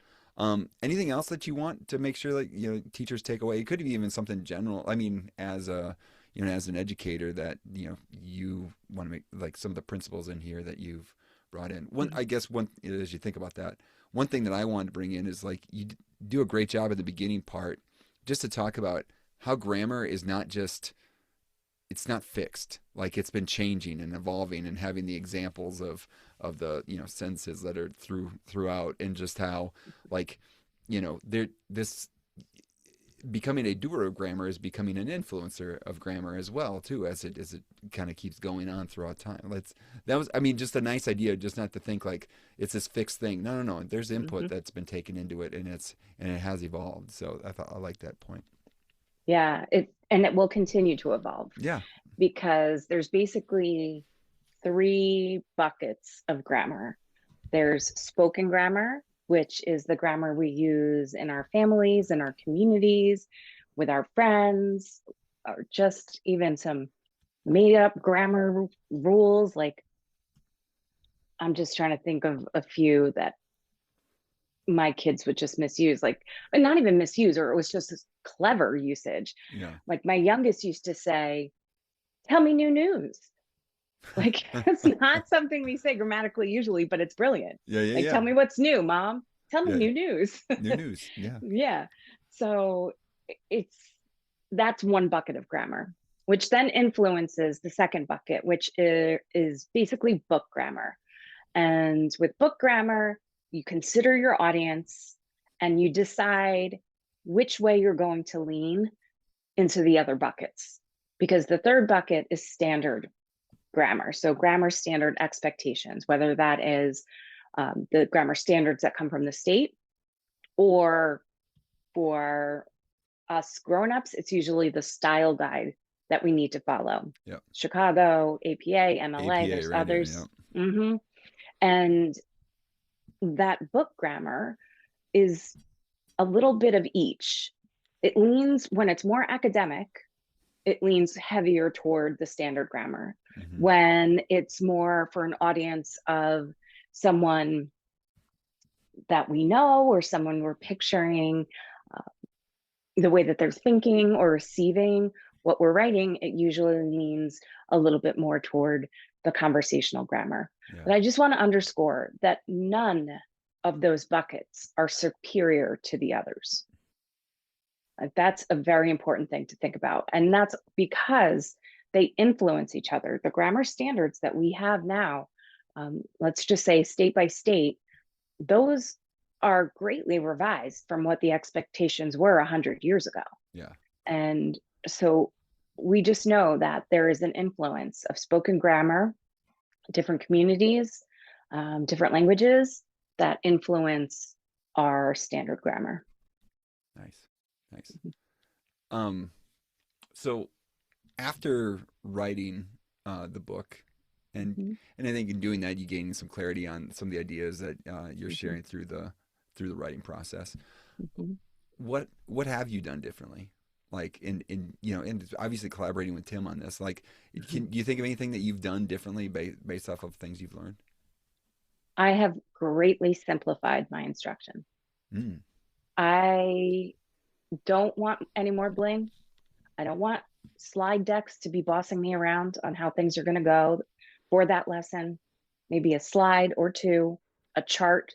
Anything else that you want to make sure that, teachers take away? It could be even something general. I mean, as an educator that, you want to make like some of the principles in here that you've brought in. I guess as you think about that, one thing that I wanted to bring in is like you do a great job at the beginning part just to talk about how grammar is not just it's not fixed. Like it's been changing and evolving, and having the examples of the sentences that are throughout, and just how, like, there this becoming a doer of grammar is becoming an influencer of grammar as well too, as it kind of keeps going on throughout time. That was, I mean, just a nice idea, just not to think like it's this fixed thing. No, no, no. There's Hmm. input that's been taken into it, and it has evolved. So I like that point. Yeah, it will continue to evolve Yeah. because there's basically three buckets of grammar. There's spoken grammar, which is the grammar we use in our families, in our communities, with our friends, or just even some made up grammar rules. Like, I'm just trying to think of a few that my kids would just misuse, like, and not even misuse, or it was just this clever usage. Yeah. Like, my youngest used to say, "Tell me new news." Like, it's not something we say grammatically usually, but it's brilliant. Yeah. Yeah. Like, Yeah. tell me what's new, mom. Tell me Yeah. new news. New news. Yeah. Yeah. So it's that's one bucket of grammar, which then influences the second bucket, which is basically book grammar. And with book grammar, you consider your audience and you decide which way you're going to lean into the other buckets. Because the third bucket is standard grammar. So, grammar standard expectations, whether that is the grammar standards that come from the state, or for us grown-ups, it's usually the style guide that we need to follow. Yep. Chicago, APA, MLA, APA there's right here. others. Yep. Mm-hmm. And that book grammar is a little bit of each. It leans, when it's more academic, it leans heavier toward the standard grammar. Mm-hmm. When it's more for an audience of someone that we know or someone we're picturing, uh, the way that they're thinking or receiving what we're writing, it usually leans a little bit more toward the conversational grammar. Yeah. But I just want to underscore that none of those buckets are superior to the others. Like, that's a very important thing to think about. And that's because they influence each other. The grammar standards that we have now, let's just say state by state, those are greatly revised from what the expectations were 100 years ago. Yeah. And so we just know that there is an influence of spoken grammar, different communities, different languages that influence our standard grammar. Nice. Nice. Um, so after writing the book, and Mm-hmm. and I think in doing that, you gain some clarity on some of the ideas that you're Mm-hmm. sharing through the writing process. Mm-hmm. What have you done differently? Like and obviously collaborating with Tim on this. Like, do you think of anything that you've done differently based off of things you've learned? I have greatly simplified my instruction. Mm. I don't want any more bling. I don't want slide decks to be bossing me around on how things are going to go for that lesson. Maybe a slide or two, a chart,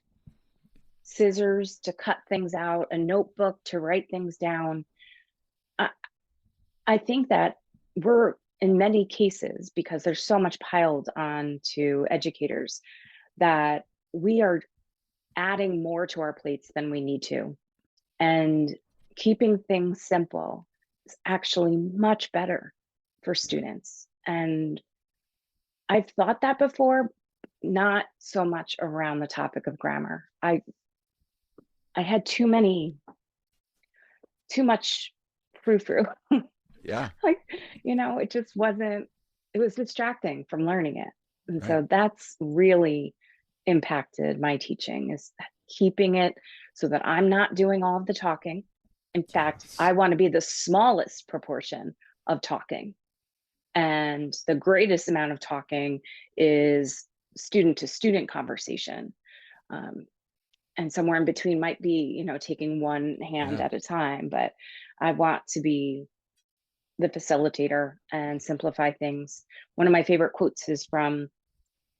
scissors to cut things out, a notebook to write things down. I, I think that we're, in many cases, because there's so much piled on to educators, that we are adding more to our plates than we need to. And keeping things simple is actually much better for students. And I've thought that before, not so much around the topic of grammar. I had too much frou-frou. Yeah. Like, it just wasn't, it was distracting from learning it. And Right. so that's really impacted my teaching, is keeping it so that I'm not doing all of the talking. In fact, Yes. I want to be the smallest proportion of talking. And the greatest amount of talking is student to student conversation. Um, and somewhere in between might be, taking one hand Yeah. at a time. But I want to be the facilitator and simplify things. One of my favorite quotes is from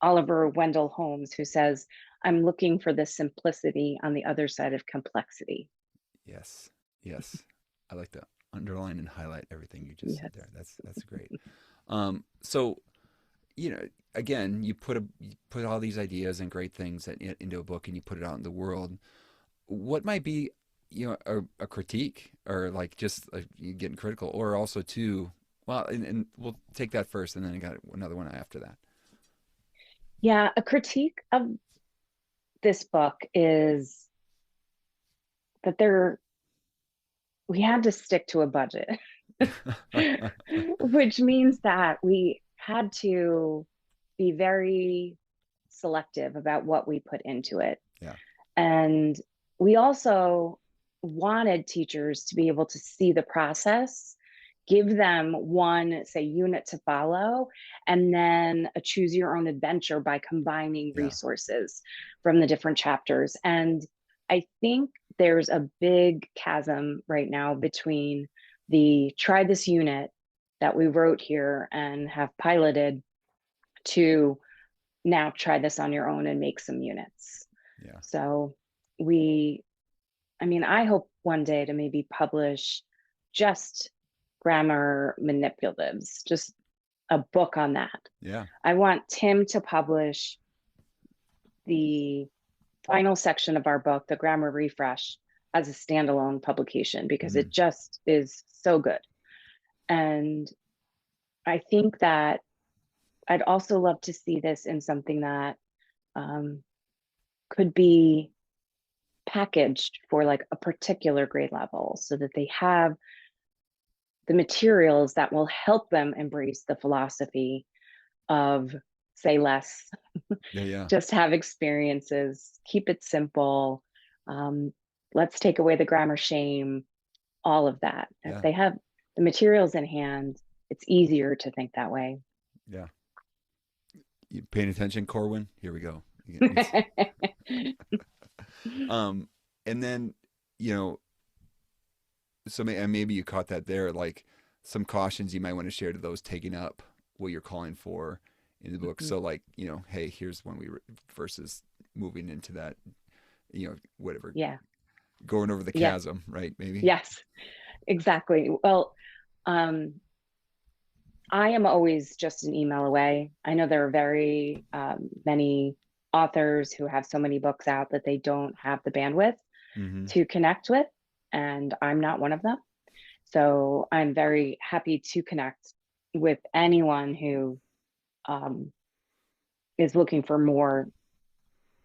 Oliver Wendell Holmes, who says, "I'm looking for the simplicity on the other side of complexity." Yes. Yes. I like to underline and highlight everything you just said Yes. there. That's great. So, again, you put all these ideas and great things into a book and you put it out in the world. What might be, a critique or like just like you getting critical, or also too, well, and we'll take that first, and then I got another one after that. Yeah, a critique of this book is that we had to stick to a budget, which means that we had to be very selective about what we put into it. Yeah. And we also wanted teachers to be able to see the process, give them one, say, unit to follow, and then a choose your own adventure by combining Yeah. resources from the different chapters. And I think there's a big chasm right now between the try this unit that we wrote here and have piloted to now try this on your own and make some units. Yeah. So we, I mean, I hope one day to maybe publish just grammar manipulatives, just a book on that. Yeah. I want Tim to publish the final section of our book, the grammar refresh, as a standalone publication because Mm. it just is so good. And I think that I'd also love to see this in something that could be packaged for like a particular grade level so that they have the materials that will help them embrace the philosophy of say less, Yeah. Yeah. just have experiences, keep it simple. Um, let's take away the grammar shame, all of that. If Yeah. they have the materials in hand, it's easier to think that way. Yeah. You paying attention, Corwin? Here we go. Um, and then, you know, and maybe you caught that there, like some cautions you might want to share to those taking up what you're calling for in the book. So, like, hey, here's when versus moving into that, whatever, Yeah. going over the Yeah. chasm, right? Maybe. Yes, exactly. Well, I am always just an email away. I know there are very many authors who have so many books out that they don't have the bandwidth Mm-hmm. to connect with, and I'm not one of them. So I'm very happy to connect with anyone who um, is looking for more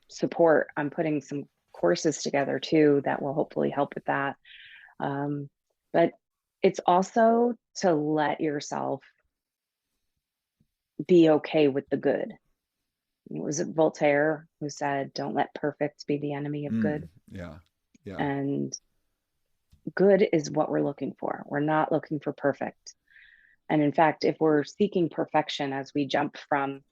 support. I'm putting some courses together too that will hopefully help with that. But it's also to let yourself be okay with the good. Was it Voltaire who said, "Don't let perfect be the enemy of good"? Yeah. Yeah. And good is what we're looking for. We're not looking for perfect. And in fact, if we're seeking perfection as we jump from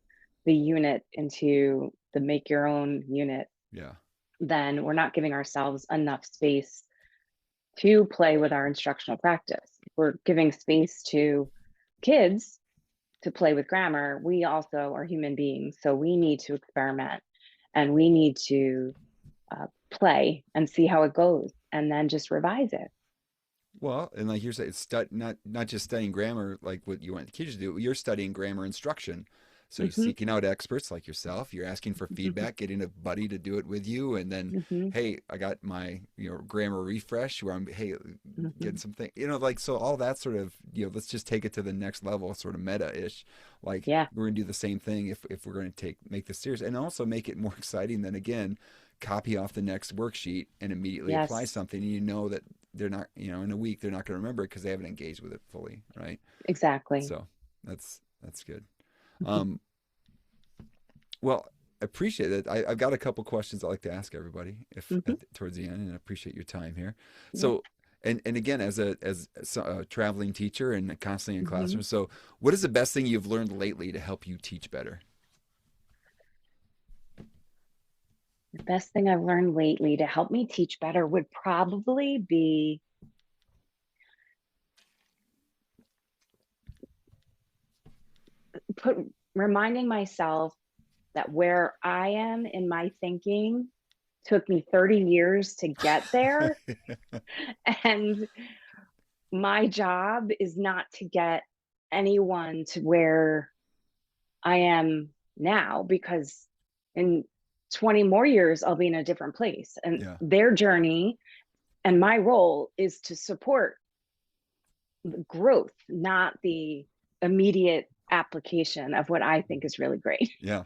the unit into the make your own unit, Yeah. then we're not giving ourselves enough space to play with our instructional practice. We're giving space to kids to play with grammar. We also are human beings, so we need to experiment and we need to play and see how it goes and then just revise it. Well, and like you're saying, it's not just studying grammar like what you want the kids to do. You're studying grammar instruction. So you're Mm-hmm. seeking out experts like yourself. You're asking for Mm-hmm. feedback, getting a buddy to do it with you, and then, Mm-hmm. hey, I got my grammar refresh where I'm Mm-hmm. getting something like so all that sort of let's just take it to the next level, sort of meta-ish. Like Yeah. we're gonna do the same thing if we're gonna make this serious, and also make it more exciting than again copy off the next worksheet and immediately apply Yes. something, and you know that they're not in a week they're not going to remember it because they haven't engaged with it fully, right? Exactly. So that's good. um, well, I appreciate it. I've got a couple questions I like to ask everybody Mm-hmm. towards the end, and I appreciate your time here. Yep. So, and again, as a traveling teacher and constantly in Mm-hmm. classrooms, so what is the best thing you've learned lately to help you teach better? The best thing I've learned lately to help me teach better would probably be reminding myself that where I am in my thinking took me 30 years to get there. And my job is not to get anyone to where I am now, because in 20 more years, I'll be in a different place. And their journey and my role is to support the growth, not the immediate application of what I think is really great. Yeah.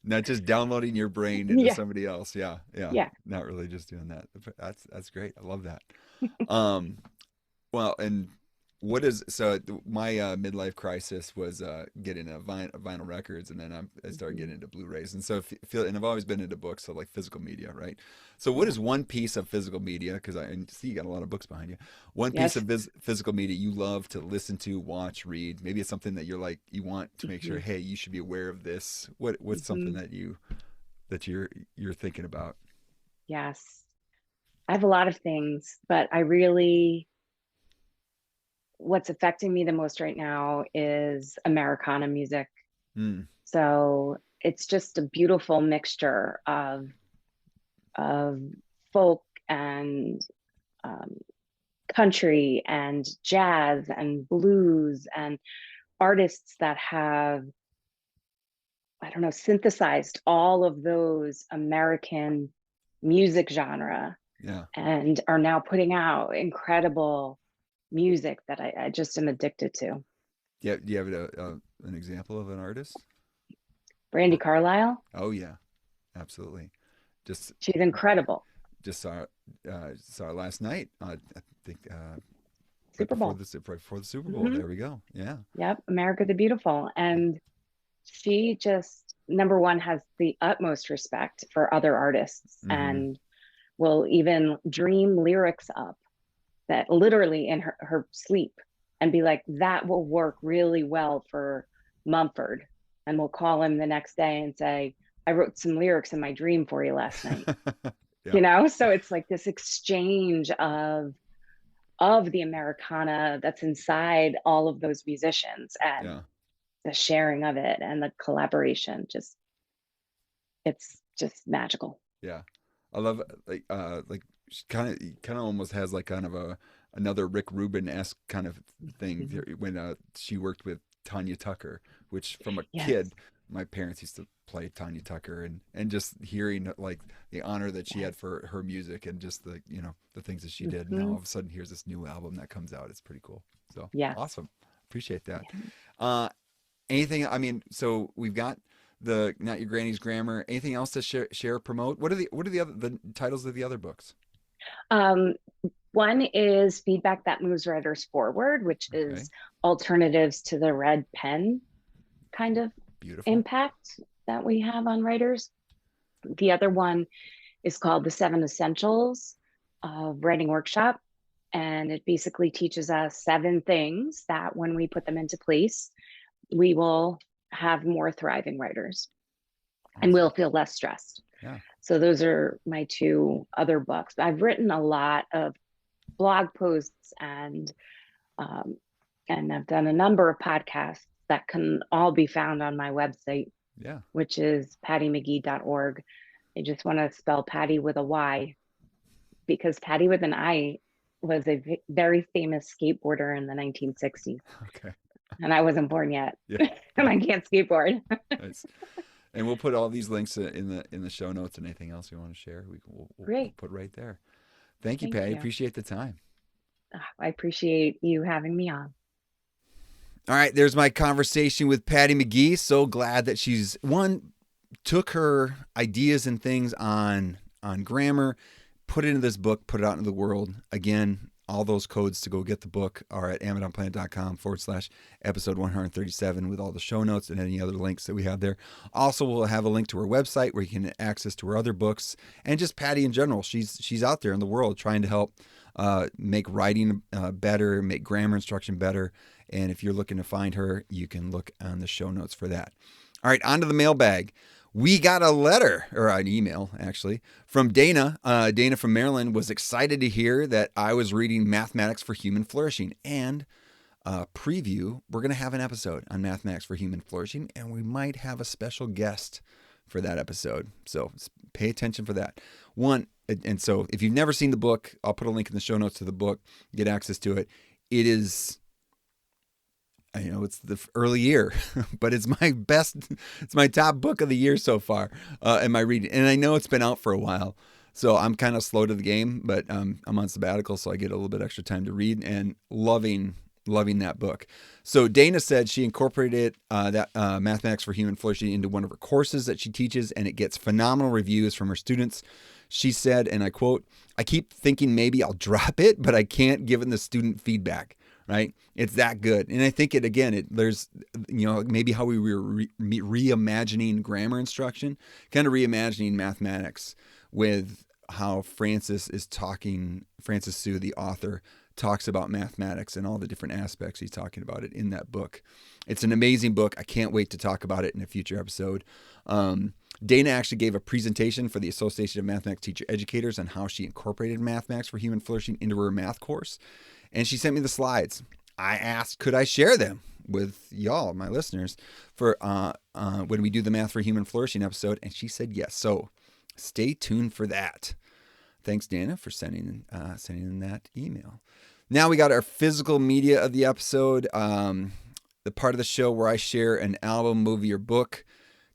Not just downloading your brain into somebody else. Yeah. Not really just doing that. That's great. I love that. Well, and so my midlife crisis was getting a vinyl records, and then I started getting into Blu-rays, and so and I've always been into books, so like physical media, right? So what is one piece of physical media? Because I see you got a lot of books behind you. One piece of physical media you love to listen to, watch, read. Maybe it's something that you want to make sure, hey, you should be aware of this. What's something that you're thinking about? Yes, I have a lot of things, but what's affecting me the most right now is Americana music. So it's just a beautiful mixture of folk and country and jazz and blues, and artists that have, I don't know, synthesized all of those American music genre and are now putting out incredible music that I just am addicted to. Yeah, do you have an example of an artist? Brandy Carlisle. Oh yeah, absolutely. She's incredible. Just saw her last night. I think Super Bowl. Right before the Super Bowl. There we go. Yeah. Yep, America the Beautiful, and she just, number one, has the utmost respect for other artists and will even dream lyrics up that literally in her sleep and be like, that will work really well for Mumford. And we'll call him the next day and say, I wrote some lyrics in my dream for you last night. So it's like this exchange of the Americana that's inside all of those musicians, and the sharing of it and the collaboration. It's just magical. Yeah. I love like kind of almost has like kind of another Rick Rubin-esque kind of thing when she worked with Tanya Tucker, which from a kid, my parents used to play Tanya Tucker, and just hearing like the honor that she had for her music and just the things that she did. And now all of a sudden here's this new album that comes out. It's pretty cool. So awesome. Appreciate that. Anything, I mean, so we've got the Not Your Granny's Grammar. Anything else to share, promote? What are the titles of the other books? One is Feedback That Moves Writers Forward, which is alternatives to the red pen kind of impact that we have on writers. The other one is called The 7 Essentials of Writing Workshop. And it basically teaches us 7 things that when we put them into place, we will have more thriving writers and we'll feel less stressed. So those are my 2 other books. I've written a lot of blog posts and I've done a number of podcasts that can all be found on my website, which is pattymcgee.org. I just want to spell Patty with a Y, because Patty with an I was a very famous skateboarder in the 1960s. And I wasn't born yet. And I can't skateboard. Nice. And we'll put all these links in the show notes, and anything else you want to share, we'll put right there. Thank you, Patty. Appreciate the time. I appreciate you having me on. All right, there's my conversation with Patty McGee. So glad that she's took her ideas and things on grammar, put it into this book, put it out into the world. Again, all those codes to go get the book are at amazonplanet.com/episode 137 with all the show notes and any other links that we have there. Also, we'll have a link to her website where you can access to her other books, and just Patty in general. She's out there in the world trying to help make writing better, make grammar instruction better. And if you're looking to find her, you can look on the show notes for that. All right, on to the mailbag. We got a letter, or an email, actually, from Dana. Dana from Maryland was excited to hear that I was reading Mathematics for Human Flourishing. And preview, we're going to have an episode on Mathematics for Human Flourishing, and we might have a special guest for that episode. So pay attention for that. And so if you've never seen the book, I'll put a link in the show notes to the book. Get access to it. It is it's the early year, but it's my top book of the year so far in my reading. And I know it's been out for a while, so I'm kind of slow to the game, but I'm on sabbatical, so I get a little bit extra time to read, and loving that book. So Dana said she incorporated that Mathematics for Human Flourishing into one of her courses that she teaches, and it gets phenomenal reviews from her students. She said, and I quote, "I keep thinking maybe I'll drop it, but I can't given the student feedback." Right? It's that good. And I think there's maybe how we were reimagining grammar instruction, kind of reimagining mathematics with how Francis Su, the author, talks about mathematics and all the different aspects he's talking about it in that book. It's an amazing book. I can't wait to talk about it in a future episode. Dana actually gave a presentation for the Association of Mathematics Teacher Educators on how she incorporated Mathematics for Human Flourishing into her math course. And she sent me the slides. I asked, could I share them with y'all, my listeners, for when we do the Math for Human Flourishing episode? And she said yes. So stay tuned for that. Thanks, Dana, for sending in that email. Now we got our physical media of the episode, the part of the show where I share an album, movie, or book,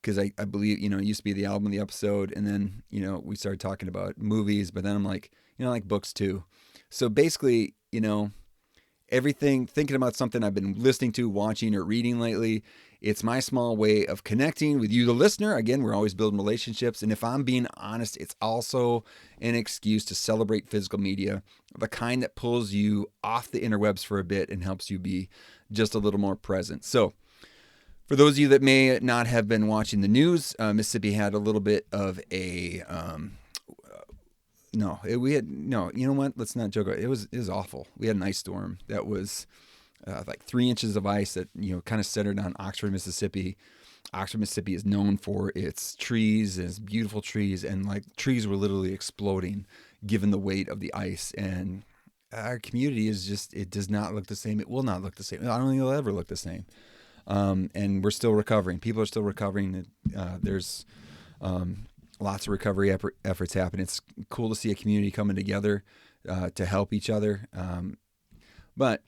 because I believe, it used to be the album of the episode, and then, we started talking about movies, but then I'm like, I like books too. So basically, everything, thinking about something I've been listening to, watching, or reading lately. It's my small way of connecting with you, the listener. Again, we're always building relationships. And if I'm being honest, it's also an excuse to celebrate physical media, the kind that pulls you off the interwebs for a bit and helps you be just a little more present. So for those of you that may not have been watching the news, Mississippi had a little bit of a... you know what? Let's not joke. It was awful. We had an ice storm that was like 3 inches of ice that, kind of centered on Oxford, Mississippi. Oxford, Mississippi is known for its trees, its beautiful trees, and like trees were literally exploding given the weight of the ice. And our community it does not look the same. It will not look the same. I don't think it'll ever look the same. And we're still recovering. People are still recovering. There's lots of recovery efforts happen. It's cool to see a community coming together to help each other. But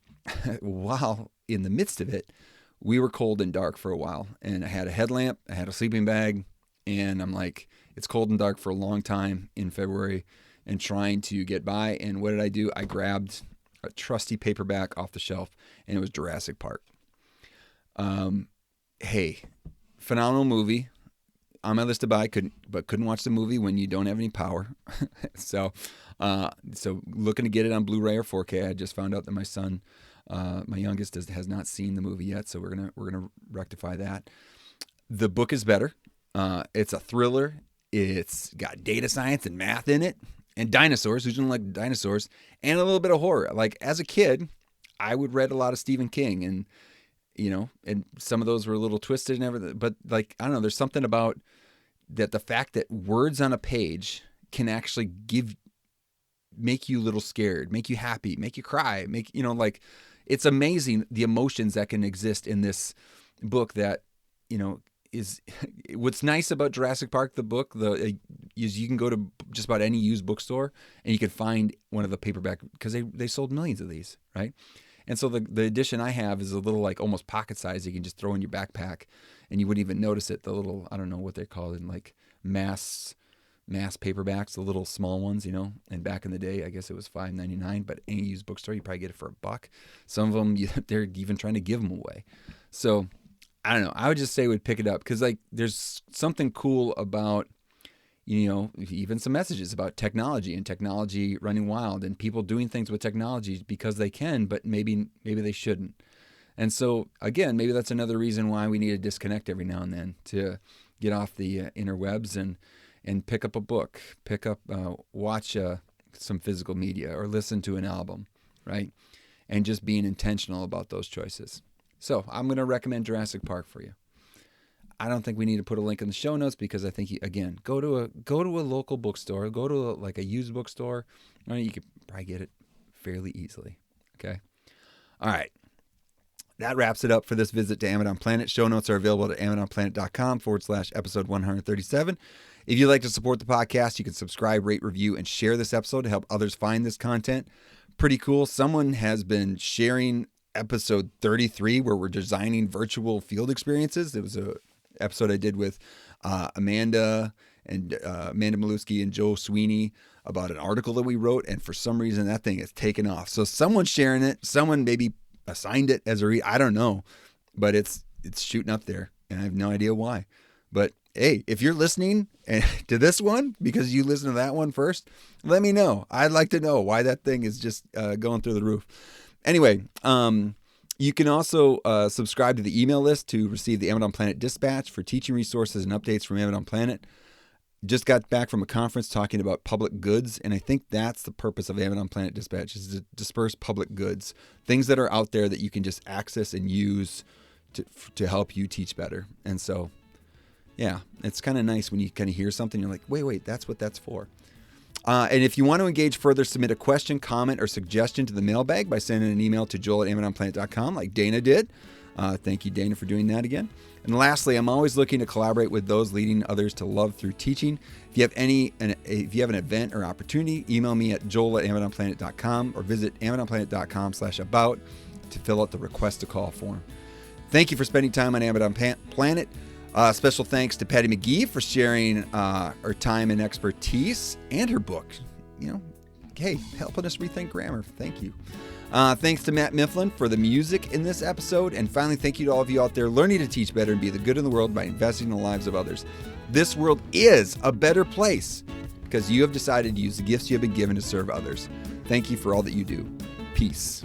while in the midst of it, we were cold and dark for a while. And I had a headlamp, I had a sleeping bag, and I'm like, it's cold and dark for a long time in February and trying to get by. And what did I do? I grabbed a trusty paperback off the shelf, and it was Jurassic Park. Hey, phenomenal movie. On my list to buy, couldn't watch the movie when you don't have any power. So looking to get it on Blu-ray or 4K. I just found out that my son, my youngest, has not seen the movie yet, so we're gonna rectify that. The book is better. It's a thriller. It's got data science and math in it, and dinosaurs. Who doesn't like dinosaurs? And a little bit of horror. Like as a kid, I would read a lot of Stephen King, and and some of those were a little twisted and everything. But like, I don't know, there's something about that, the fact that words on a page can actually make you a little scared, make you happy, make you cry, it's amazing the emotions that can exist in this book that, is what's nice about Jurassic Park, the book, is you can go to just about any used bookstore and you can find one of the paperback, because they sold millions of these, right? And so the edition I have is a little like almost pocket size. You can just throw in your backpack and you wouldn't even notice it. The little, I don't know what they're called, in like mass paperbacks, the little small ones, And back in the day, I guess it was $5.99, but any used bookstore, you probably get it for $1. Some of them, they're even trying to give them away. So I don't know. I would just say we'd pick it up because like there's something cool about, even some messages about technology and technology running wild and people doing things with technology because they can, but maybe they shouldn't. And so again, maybe that's another reason why we need to disconnect every now and then to get off the interwebs and pick up a book, watch some physical media or listen to an album, right? And just being intentional about those choices. So I'm going to recommend Jurassic Park for you. I don't think we need to put a link in the show notes because I think go to a local bookstore, go to a used bookstore. You could probably get it fairly easily. Okay. All right. That wraps it up for this visit to Amidon Planet. Show notes are available at amidonplanet.com/episode 137. If you'd like to support the podcast, you can subscribe, rate, review, and share this episode to help others find this content. Pretty cool. Someone has been sharing episode 33, where we're designing virtual field experiences. It was a episode I did with Amanda Malusky and Joe Sweeney about an article that we wrote, and for some reason that thing has taken off. So someone's sharing it. Someone maybe assigned it as a read. I don't know, but it's shooting up there, and I have no idea why. But hey, if you're listening to this one because you listened to that one first, let me know. I'd like to know why that thing is just going through the roof. Anyway, you can also subscribe to the email list to receive the Amazon Planet Dispatch for teaching resources and updates from Amazon Planet. Just got back from a conference talking about public goods, and I think that's the purpose of Amazon Planet Dispatch, is to disperse public goods, things that are out there that you can just access and use to help you teach better. And so, yeah, it's kind of nice when you kind of hear something, you're like, wait, that's what that's for. And if you want to engage further, submit a question, comment, or suggestion to the mailbag by sending an email to joel@amazonplanet.com like Dana did. Thank you, Dana, for doing that again. And lastly, I'm always looking to collaborate with those leading others to love through teaching. If you have an event or opportunity, email me at joel@amazonplanet.com or visit amazonplanet.com/about to fill out the request to call form. Thank you for spending time on Amazon Planet. Special thanks to Patty McGee for sharing her time and expertise and her book. Hey, helping us rethink grammar. Thank you. Thanks to Matt Mifflin for the music in this episode. And finally, thank you to all of you out there learning to teach better and be the good in the world by investing in the lives of others. This world is a better place because you have decided to use the gifts you have been given to serve others. Thank you for all that you do. Peace.